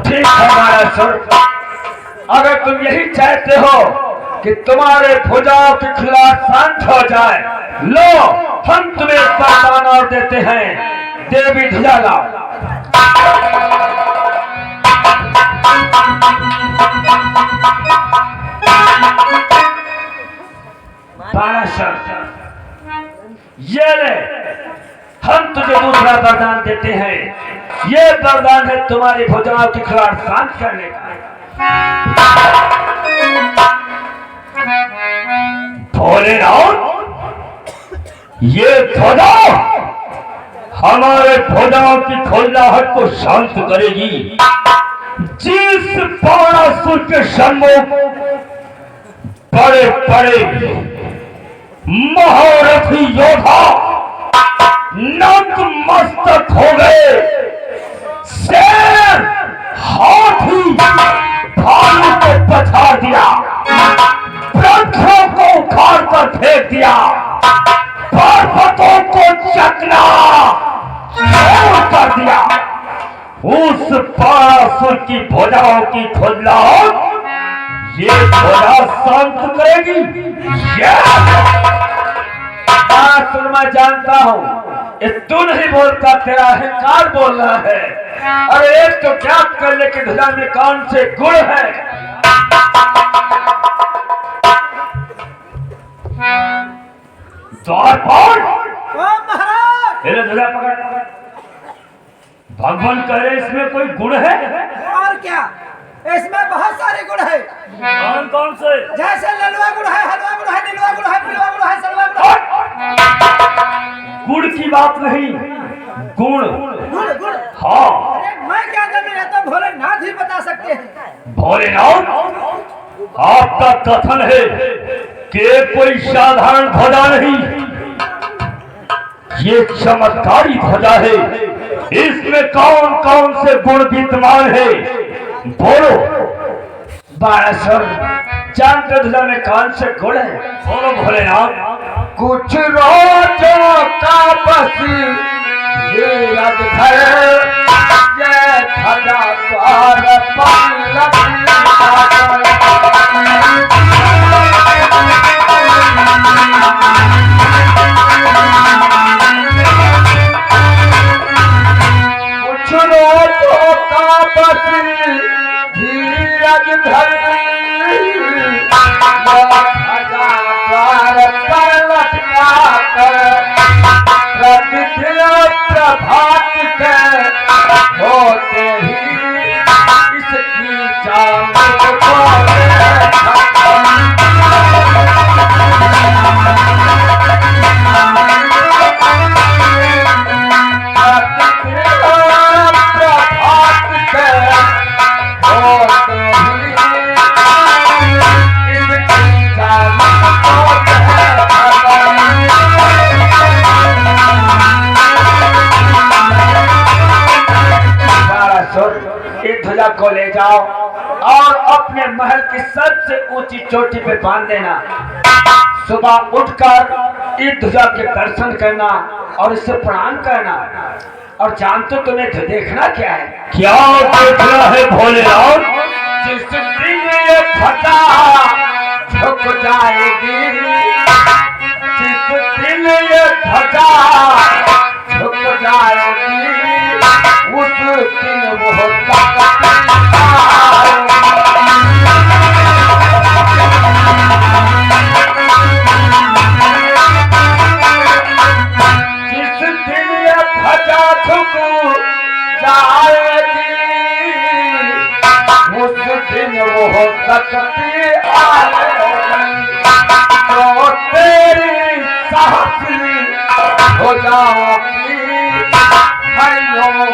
ठीक है महाराज सुन, अगर तुम यही चाहते हो कि तुम्हारे भुजाओं के खिलाफ शांत हो जाए, लो हम तुम्हें वरदान और देते हैं, देवी ध्वजा लाओ। ये ले, हम तुझे दूसरा वरदान देते हैं, ये वरदान है तुम्हारी भुजाओं के खिलाफ शांत करने का। भोलेनाथ, ये ध्वजा हमारे भुजाओं की खोजलाहट को शांत करेगी। जिस बाणासुर के सम्मुख बड़े बड़े महारथी योद्धा नतमस्तक हो गए, शेर हाथी भालू को पछाड़ दिया, वृक्षों को उखाड़ कर फेंक दिया, पर्वतों को चकना कर दिया, उस बाणासुर की भुजाओं की खुजलाहट ये ध्वजा शांत करेगी। बाणासुर मैं जानता हूँ, ये तू नहीं बोलता, तेरा अहंकार बोल रहा है। अरे एक तो ज्ञात कर ले कि ध्वजा में कौन से गुण है। द्वारपाल ध्वजा पकड़, भगवान कह रहे इसमें कोई गुण है? और क्या, इसमें बहुत सारे गुण है। कौन कौन से? जैसे ललवा गुण है, हलवा गुण है, नीलवा गुण है, पीलवा गुण है, सलवा गुण है। गुण की बात नहीं, गुण गुण गुण। हाँ, अरे मैं क्या जानूं, ये तो भोलेनाथ ही बता सकते हैं। भोलेनाथ, आपका कथन है कि कोई साधारण ध्वजा नहीं, ये चमत्कारी ध्वजा है। इसमें कौन कौन से गुण विद्यमान है, बोलो। बाणासुर, जानते ध्वजा में कौन से गुण है? बोलो भोलेनाथ। कुछ रोजों का बस ये अधर, ये ध्वजा द्वार धीरज धर पर लटका कर प्रभात के होते ही इसकी जान ध्वजा को ले जाओ और अपने महल की सबसे ऊंची चोटी पे बांध देना। सुबह उठकर इस ध्वजा के दर्शन करना और इसे प्रणाम करना। और जानते तुम्हें देखना क्या है? क्या देखना है भोलेनाथ? जिस दिन ये ध्वजा झुक जाएगी, जिस दिन ये ध्वजा झुक जाएगी, उस दिन वो जिस दिन ये ध्वजा झुक जाएगी, उस दिन वो शक्ति आएगी, तो तेरी साहसी हो जाओगी हरियों में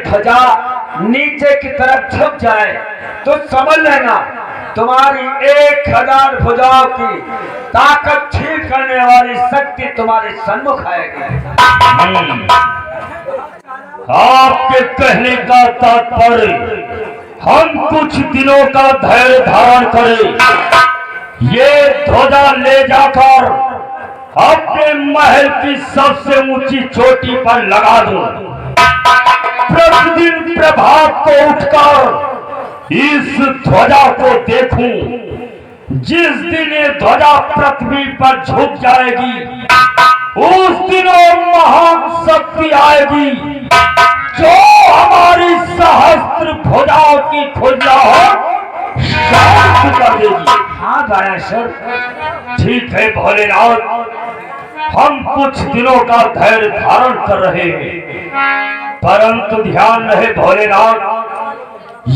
ध्वजा नीचे की तरफ झुक जाए तो समझ लेना तुम्हारी 1000 भुजाओं की ताकत छीन करने वाली शक्ति तुम्हारे सन्मुख आएगी। आपके कहने का तात्पर्य हम कुछ दिनों का धैर्य धारण करें, ये ध्वजा ले जाकर अपने महल की सबसे ऊंची चोटी पर लगा दूं। प्रतिदिन प्रभात को उठकर इस ध्वजा को देखूं। जिस दिन ये ध्वजा पृथ्वी पर झुक जाएगी, उस दिन वो महान शक्ति आएगी जो हमारी सहस्त्र भुजाओं की खुजलाहट शांत कर देगी। हाँ गणेश्वर, ठीक है भोलेनाथ, हम कुछ दिनों का धैर्य धारण कर रहे हैं, परंतु ध्यान रहे भोलेनाथ,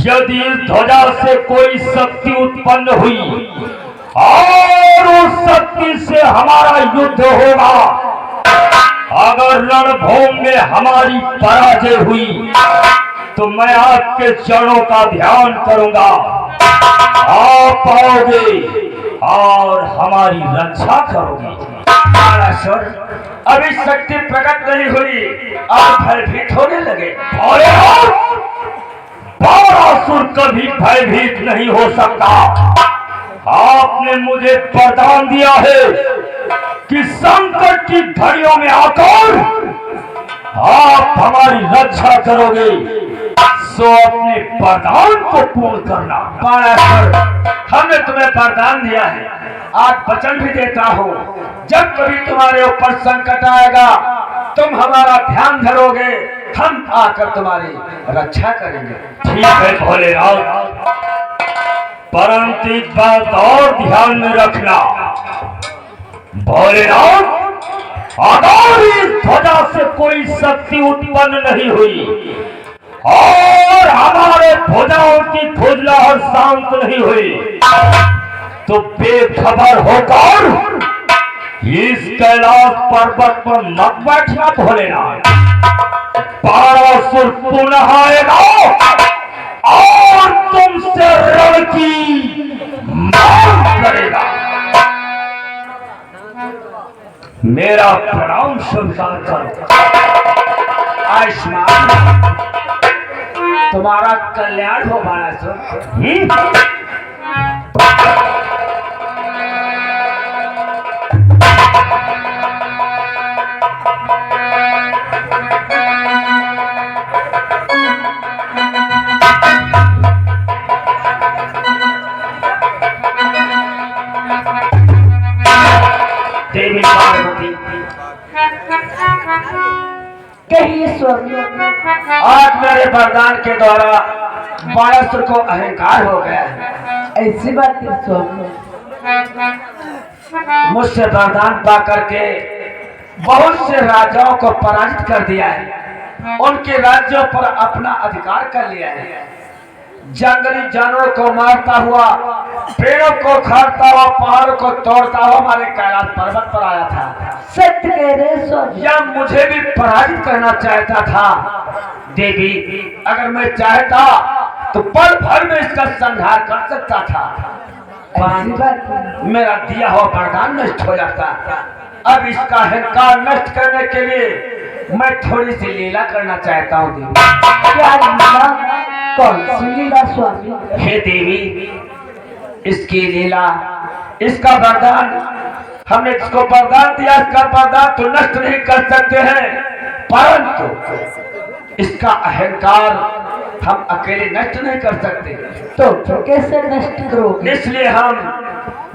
यदि इस ध्वजा से कोई शक्ति उत्पन्न हुई और उस शक्ति से हमारा युद्ध होगा, अगर रणभूमि में हमारी पराजय हुई तो मैं आपके चरणों का ध्यान करूंगा, आप आओगे और हमारी रक्षा करोगे। गणेश्वर, अभी शक्ति प्रकट नहीं हुई, आप भयभीत होने लगे। बाणासुर कभी भयभीत नहीं हो सकता। आपने मुझे वरदान दिया है कि संकट की घड़ियों में आकर आप हमारी रक्षा करोगे, सो अपने वरदान को पूर्ण करना। गणेश्वर, हमने तुम्हें वरदान दिया है, आज वचन भी देता हूँ, जब कभी तुम्हारे ऊपर संकट आएगा तुम हमारा ध्यान धरोगे, हम आकर तुम्हारी रक्षा करेंगे। ठीक है भोलेनाथ, परंतु एक बात और ध्यान में रखना भोलेनाथ, अगर इस ध्वजा से कोई शक्ति उत्पन्न नहीं हुई और हमारे भुजाओं की खुजलाहट शांत नहीं हुई, तो बेखबर होकर इस कैलाश पर्वत पर मत बैठना भोलेनाथ। बाणासुर पुनः आएगा और तुमसे रण की मांग करेगा। मेरा प्रणाम स्वीकार करो। आयुष्मान, तुम्हारा कल्याण हो गणेश्वर। देवी पार्वती, कहिए स्वामी। आज मेरे वरदान के द्वारा बाणासुर को अहंकार हो गया है। ऐसी बात है स्वामी। मुझसे वरदान पा करके बहुत से राजाओं को पराजित कर दिया है, उनके राज्यों पर अपना अधिकार कर लिया है। जंगली जानवरों को मारता हुआ, पेड़ों को खाता हुआ, पहाड़ों को तोड़ता हुआ हमारे कैलाश पर्वत पर आया था। सत्य कह रहे स्वामी। या मुझे भी पराजित करना चाहता था। देवी, अगर मैं चाहता तो पल भर में इसका संहार कर सकता था, ऐसी बात है। मेरा दिया हुआ वरदान नष्ट हो जाता। अब इसका अहंकार नष्ट करने के लिए मैं थोड़ी सी लीला करना चाहता हूँ देवी। क्या लीला? कौन सी लीला स्वामी? हे देवी, इसकी लीला, इसका वरदान, हमने इसको वरदान दिया, इसका वरदान तो नष्ट नहीं कर सकते हैं, परंतु इसका अहंकार हम अकेले नष्ट नहीं कर सकते। तो कैसे नष्ट करोगे? इसलिए हम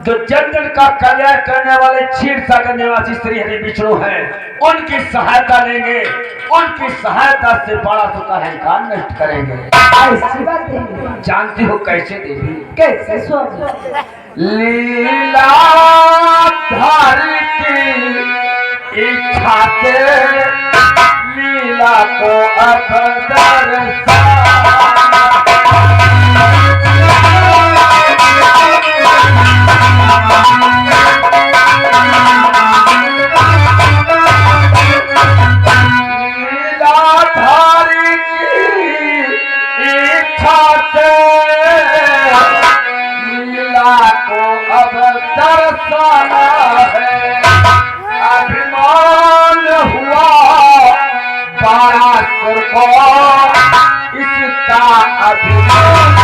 जो जंगल का कल्याण करने वाले क्षीर सागर निवासी श्री हरि विष्णु हैं, उनकी सहायता लेंगे, उनकी सहायता से बाणासुर का अहंकार नष्ट करेंगे। ऐसी बात है। जानती हो कैसे देवी? कैसे स्वामी? लीला धारी की इच्छा से लीला को अब को अब दर्शाना है, अभिमान हुआ बारासुर को इसका अभिमान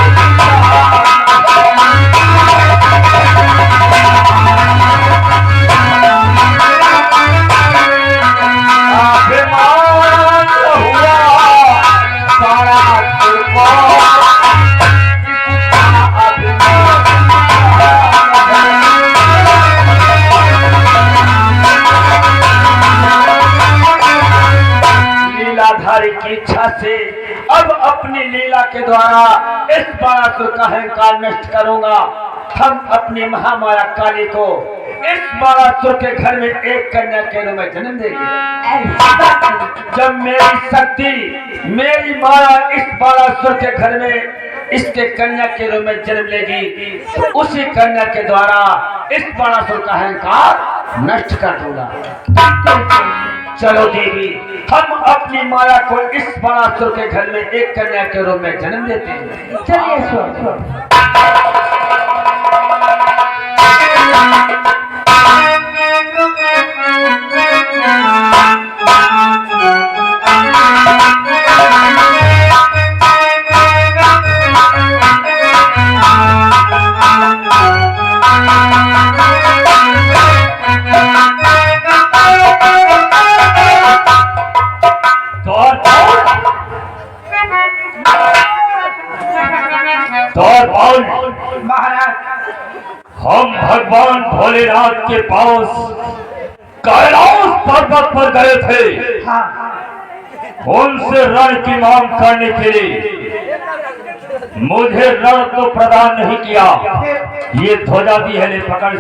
हुआ बारासुर को लीलाधारी की इच्छा से अब अपनी लीला के द्वारा इस बारासुर का अहंकार नष्ट करूंगा। हम अपनी महामाया काली को इस बारासुर के घर में एक कन्या के रूप में जन्म देगी। जब मेरी शक्ति, मेरी माया इस बारासुर के घर में इसके कन्या के रूप में जन्म लेगी, तो उसी कन्या के द्वारा इस बारासुर का अहंकार नष्ट कर दूंगा। चलो देवी, हम अपनी माया को इस बारासुर के घर में एक कन्या के रूप में जन्म देते हैं। चलिए स्वामी। महाराज, हम भगवान भोलेनाथ के पास कैलाश पर्वत पर गए थे। हाँ, उनसे रण की मांग करने के लिए मुझे रण तो प्रदान नहीं किया। ये ध्वजा दी है, ले पकड़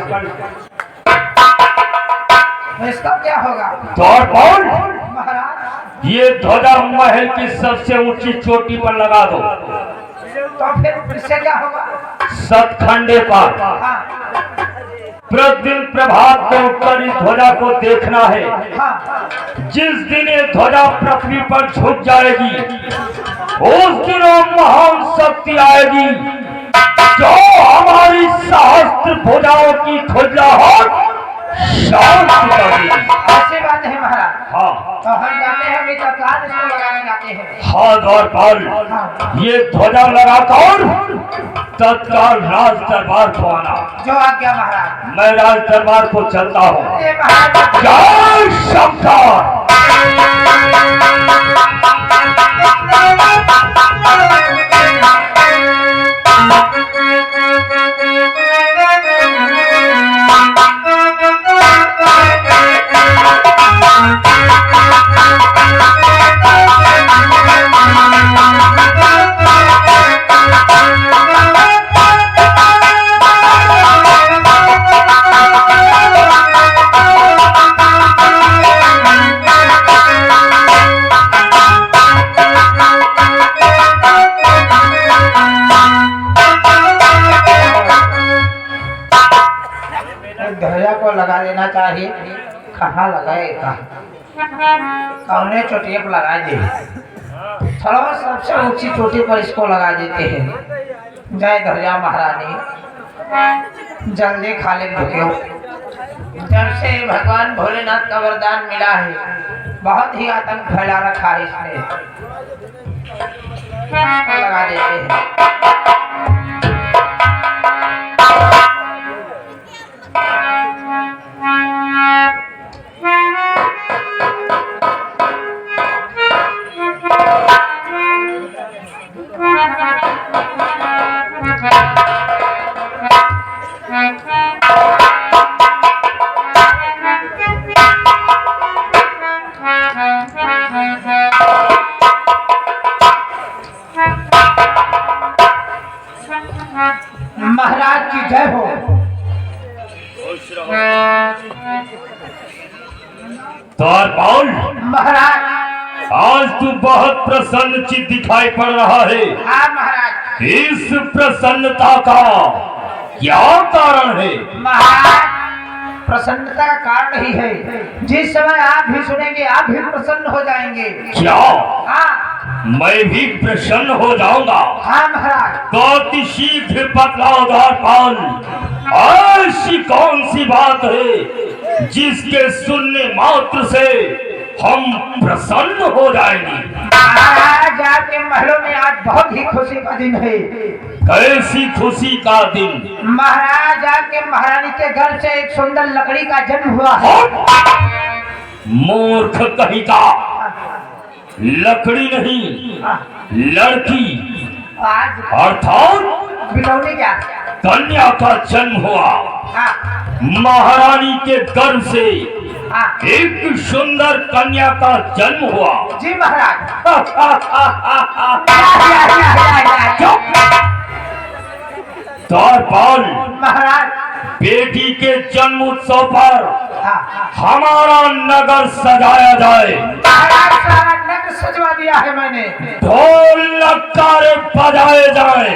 इसका क्या होगा दौड़ बोल। महाराज? ये ध्वजा महल की सबसे ऊंची चोटी पर लगा दो। तो फिर इससे क्या होगा? सतखंडे पर हाँ, प्रतिदिन प्रभात को उठकर इस ध्वजा को देखना है। हाँ, जिस दिन ये ध्वजा पृथ्वी पर झुक जाएगी, उस दिन वो महान शक्ति आएगी जो हमारी सहस्त्र भुजाओं की खुजलाहट शांत कर देगी। ऐसी बात है महाराज। हाँ तो हम जाते हैं, अभी तत्काल इसको लगाने जाते हैं। हाँ, दौड़ पर ये ध्वजा लगाकर तत्काल राज दरबार को आना। जो आज्ञा महाराज। मैं राज दरबार को चलता हूँ। ये महाराज, जय शंकर। ध्वजा को लगा देना चाहिए। कहाँ लगाएगा? कौने चोटी पर लगा दे। चलो सबसे ऊंची चोटी पर इसको लगा देते हैं। जय ध्वजा महारानी, जल्दी खाली ढुके। जब से भगवान भोलेनाथ का वरदान मिला है, बहुत ही आतंक फैला रखा है इसने। लगा देते हैं। महाराज की जय हो। बाउल महाराज, आज तू बहुत प्रसन्न चित्त दिखाई पड़ रहा है। हाँ महाराज। इस प्रसन्नता का क्या कारण है? महाराज, प्रसन्नता का कारण ही है। जिस समय आप भी सुनेंगे, आप भी प्रसन्न हो जाएंगे। क्या हाँ मैं भी प्रसन्न हो जाऊंगा? हाँ महाराज। तो अति शीघ्र बतलाओ द्वारपाल, ऐसी कौन सी बात है जिसके सुनने मात्र से हम प्रसन्न हो जाएंगे? महाराज आपके महलों में आज बहुत ही खुशी का दिन है। कैसी खुशी का दिन? महाराज आपके महारानी के घर से एक सुंदर लकड़ी का जन्म हुआ है। मूर्ख कहीं का, लकड़ी नहीं लड़की, आज अर्थात बिलौनी क्या? कन्या का जन्म हुआ। हाँ, महारानी के गर्भ से हाँ। एक सुंदर कन्या का जन्म हुआ। जी महाराज। द्वारपाल, महाराज। बेटी के जन्म उत्सव पर हाँ। हमारा नगर सजाया जाए। महाराज सारा नगर सजवा दिया है मैंने। ढोल नगाड़े बजाए जाए,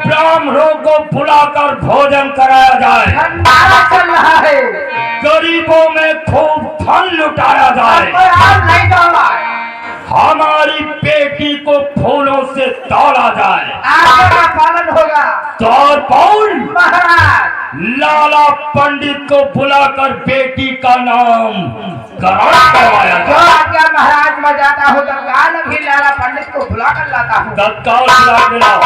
ब्राह्मणों को बुलाकर भोजन कराया जाए, भंडारा चल रहा है। गरीबों में खूब धन लुटाया जाए, कोई और नहीं जाऊंगा। हमारी बेटी को फूलों से तोड़ा जाए। आगे का पालन होगा। द्वारपाल, महाराज लाला पंडित को बुलाकर बेटी का नाम ग्रहण करवाया जो जाए। आज्ञा महाराज मैं जाता हूँ तत्काल अभी लाला पंडित को बुला कर लाता हूँ। तत्काल बुला के लाओ।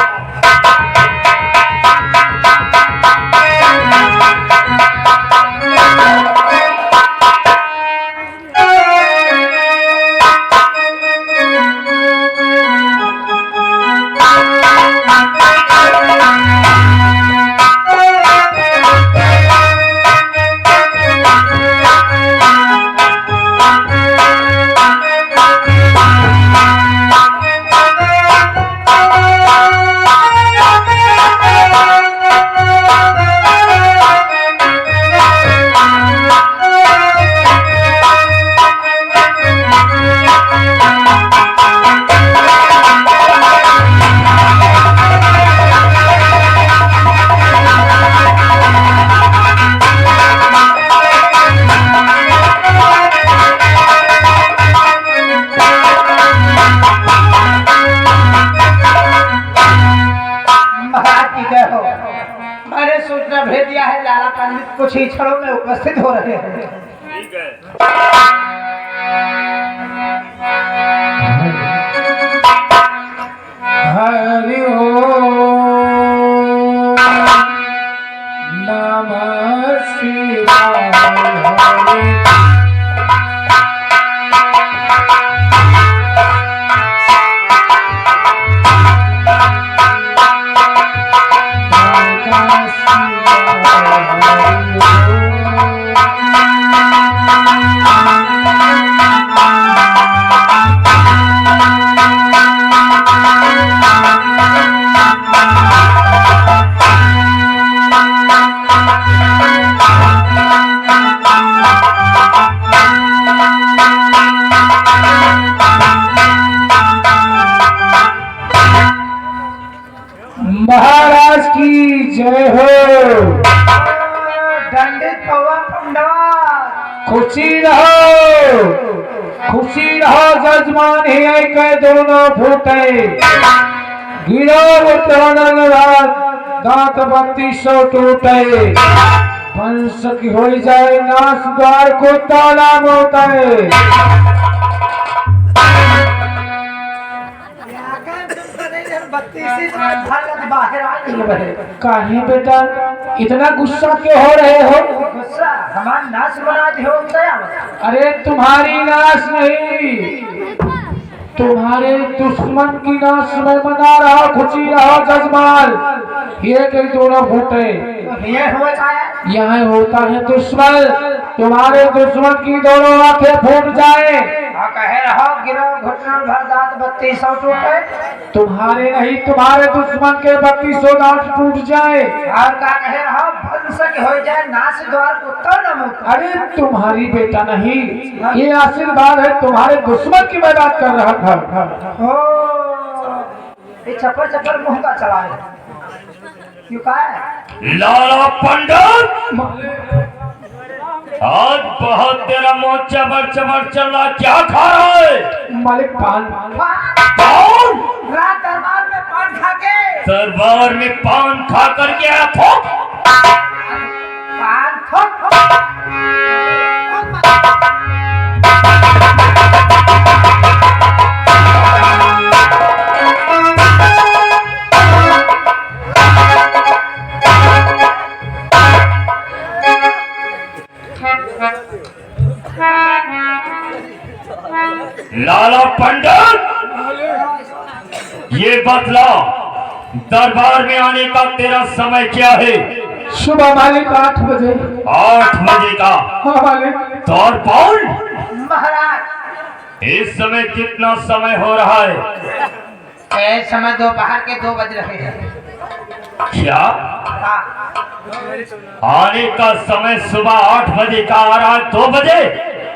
मैंने सूचना भेज दिया है लाला पंडित कुछ ही क्षणों में उपस्थित हो रहे हैं। ठीक है। हरि नमः शिवाय। महाराज की जय हो। दंडित पवा पंडवा। खुशी रहो, खुशी रहो जजमान ही के दोनों फूटे गिरो दांत 3200 टूटे वंश की हो जाए नाश द्वार को ताला मोटे। काहे बेटा इतना गुस्सा क्यों हो रहे हो? गुस्सा हमारा नाश बना दे हो। अरे तुम्हारी नाश नहीं, तुम्हारे दुश्मन की नाश में मना रहा। खुशी रहो जजमान, ये कई दोनों फूटे यहाँ होता है दुश्मन। तुम्हारे दुश्मन की दोनों आंखें फूट जाए। कहे रहो गिरो घुटनों भर दांत 3200 टूटे। तुम्हारे नहीं, तुम्हारे दुश्मन के 3200 दांत टूट जाए। और का कहे रहो वंश हो जाए नाश द्वार कुत्ता न मुक्त। अरे तुम्हारी बेटा नहीं, ये आशीर्वाद है तुम्हारे दुश्मन की मैं बात कर रहा था। ये चप्पर चप्पर मुंह का चला है क्यों का है? लाला पंडित, आज बहुत तेरा मुंह चबर चबर चल रहा, क्या खा रहा है? मालिक पान। पान? रात दरबार में पान खा के। दरबार में पान खा कर के आया था? लाला पंडित, ये बतला दरबार में आने का तेरा समय क्या है? सुबह मालिक 8 बजे। 8 बजे का? हाँ मालिक। दौड़ पाउन महाराज इस समय कितना समय हो रहा है? इस समय दोपहर के 2 बज रहे हैं। क्या हाँ, आने का समय सुबह 8 बजे का आ रहा है? 2 बजे?